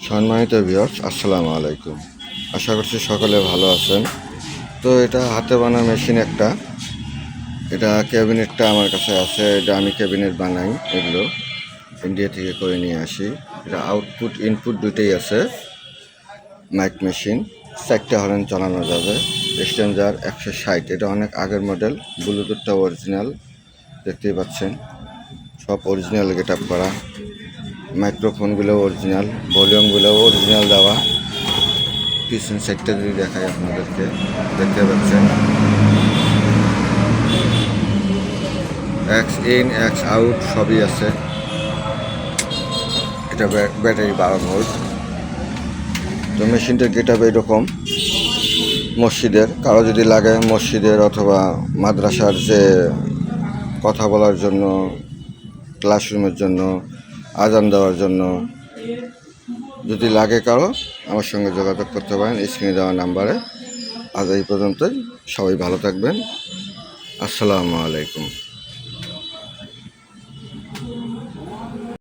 সম্মানিত ভিউয়ার্স, আসসালামু আলাইকুম। আশা করছি সকলে ভালো আছেন। তো এটা হাতে বানা মেশিন একটা। এটা ক্যাবিনেটটা আমার কাছে আছে। এটা আমি ক্যাবিনেট বানাই। এগুলো ইন্ডিয়া থেকে করে নিয়ে আসি। এটা আউটপুট ইনপুট দুইটাই আছে। মাইক মেশিন 4টে হরেন চালানো যাবে। এক্সচেঞ্জার 160। এটা অনেক আগের মডেল। ব্লুটুথটা অরিজিনাল, দেখতেই পাচ্ছেন। সব অরিজিনাল গেট আপ করা। মাইক্রোফোনগুলো অরিজিনাল, ভলিউমগুলো অরিজিনাল দেওয়া। পিছন সাইডটা যদি দেখাই আপনাদেরকে, দেখতে পাচ্ছেন এক্স ইন এক্স আউট সবই আছে। এটা ব্যাটারি 12 ভোল্ট। তো মেশিনটার গেট আপ এরকম। মসজিদের কারো যদি লাগে, মসজিদের অথবা মাদ্রাসার যে কথা বলার জন্য, ক্লাসরুমের জন্য, আজান দেওয়ার জন্য যদি লাগে কারো, আমার সঙ্গে যোগাযোগ করতে পারেন স্ক্রিনে দেওয়া নাম্বারে। আজ এই পর্যন্তই। সবাই ভালো থাকবেন। আসসালামু আলাইকুম।